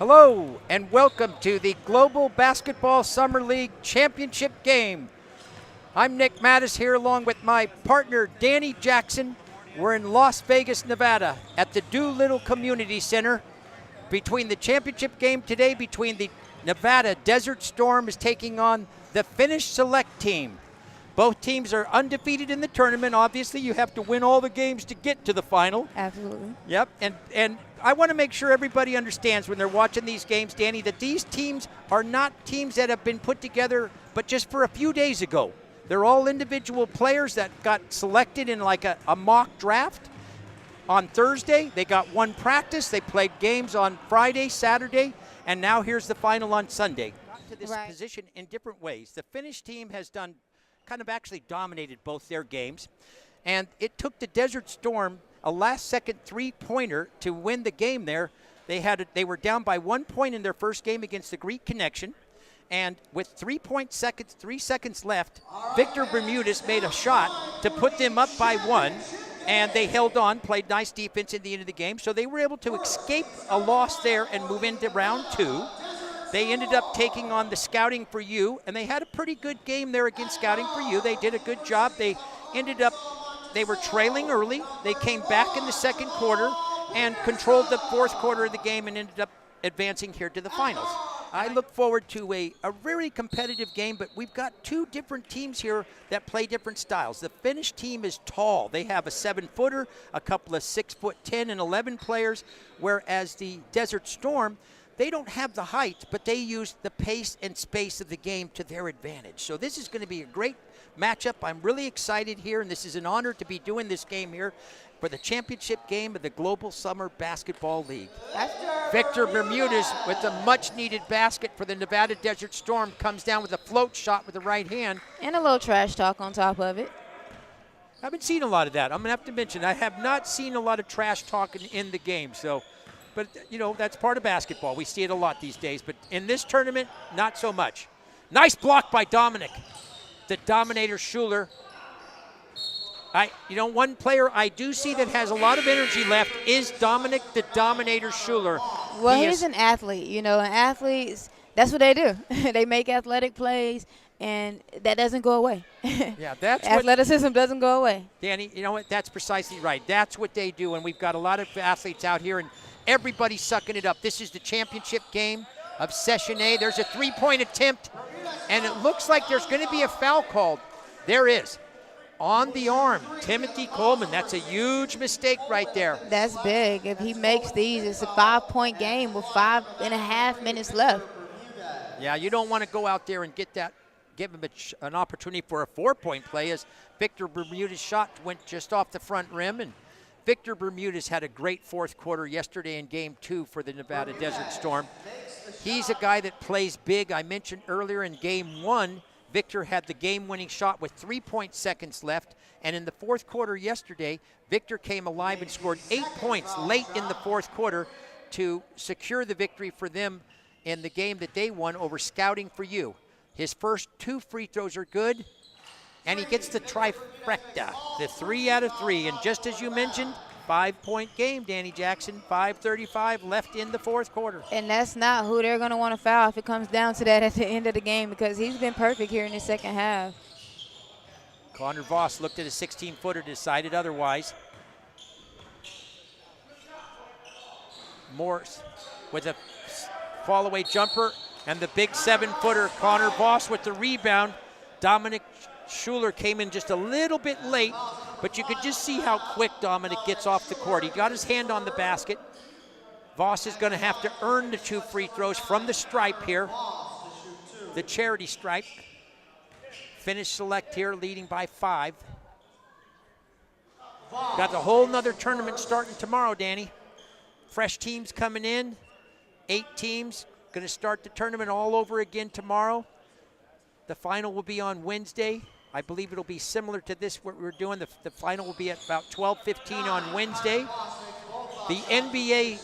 Hello and welcome to the Global Basketball Summer League Championship game. I'm Nick Mattos here along with my partner Dani Jackson. We're in Las Vegas, Nevada at the Doolittle Community Center. Between the championship game today between the Nevada Desert Storm is taking on the Finnish select team. Both teams are undefeated in the tournament. Obviously, you have to win all the games to get to the final. Absolutely. Yep, and I want to make sure everybody understands when they're watching these games, Dani, that these teams are not teams that have been put together but just for a few days ago. They're all individual players that got selected in like a mock draft on Thursday. They got one practice. They played games on Friday, Saturday, and now here's the final on Sunday. Got to this position in different ways. The Finnish team has done kind of actually dominated both their games, and it took the Desert Storm a last-second three-pointer to win the game there. They were down by 1 point in their first game against the Greek Connection, and with 3 seconds left, Victor Bermudez made a shot to put them up by one, and they held on, played nice defense at the end of the game, so they were able to escape a loss there and move into round two. They ended up taking on the Scouting for You, and they had a pretty good game there against Scouting for You. They did a good job. They were trailing early. They came back in the second quarter and controlled the fourth quarter of the game and ended up advancing here to the finals. I look forward to a very competitive game, but we've got two different teams here that play different styles. The Finnish team is tall. They have a 7-footer, a couple of 6'10" and 11 players, whereas the Desert Storm, they don't have the height, but they use the pace and space of the game to their advantage. So this is going to be a great matchup. I'm really excited here, and this is an honor to be doing this game here for the championship game of the Global Summer Basketball League. Victor Bermudez with a much-needed basket for the Nevada Desert Storm comes down with a float shot with the right hand. And a little trash talk on top of it. I haven't seen a lot of that. I'm going to have to mention, I have not seen a lot of trash talk in the game, so. But, you know, that's part of basketball. We see it a lot these days. But in this tournament, not so much. Nice block by Dominic, the Dominator Schuler. One player I do see that has a lot of energy left is Dominic, the Dominator Schuler. Well, he's an athlete. You know, and athletes, that's what they do. They make athletic plays, and that doesn't go away. Yeah, that's athleticism doesn't go away. Dani, you know what? That's precisely right. That's what they do, and we've got a lot of athletes out here, and everybody's sucking it up. This is the championship game of Session A. There's a three-point attempt, and it looks like there's going to be a foul called. There is. On the arm, Timothy Coleman. That's a huge mistake right there. That's big. If he makes these, it's a 5-point game with 5.5 minutes left. Yeah, you don't want to go out there and give him an opportunity for a 4-point play, as Victor Bermudez's shot went just off the front rim, and Victor Bermudez had a great fourth quarter yesterday in Game 2 for the Nevada Desert Storm. He's a guy that plays big. I mentioned earlier in Game 1, Victor had the game-winning shot with 3 seconds left, and in the fourth quarter yesterday, Victor came alive and scored 8 points late in the fourth quarter to secure the victory for them in the game that they won over Scouting for You. His first 2 free throws are good, and he gets the trifecta, the 3 out of 3. And just as you mentioned, 5-point game, Dani Jackson, 5:35 left in the fourth quarter. And that's not who they're going to want to foul if it comes down to that at the end of the game, because he's been perfect here in the second half. Connor Voss looked at a 16-footer, decided otherwise. Morse with a fall-away jumper, and the big 7-footer, Connor Voss with the rebound. Dominic Schuler came in just a little bit late, but you could just see how quick Dominic gets off the court. He got his hand on the basket. Voss is going to have to earn the 2 free throws from the stripe here, the charity stripe. Finnish select here, leading by 5. Got a whole nother tournament starting tomorrow, Dani. Fresh teams coming in, 8 teams. Going to start the tournament all over again tomorrow. The final will be on Wednesday. I believe it'll be similar to this, what we're doing. The final will be at about 12:15 on Wednesday. The NBA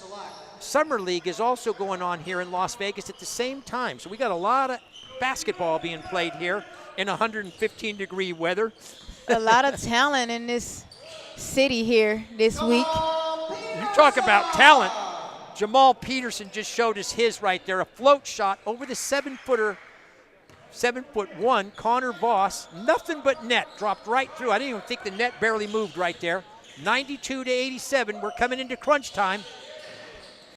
Summer League is also going on here in Las Vegas at the same time. So we got a lot of basketball being played here in 115-degree weather. A lot of talent in this city here this week. You talk about talent. Jamal Peterson just showed us his right there. A float shot over the 7-footer, 7'1", Connor Voss. Nothing but net. Dropped right through. I didn't even think the net barely moved right there. 92-87. We're coming into crunch time.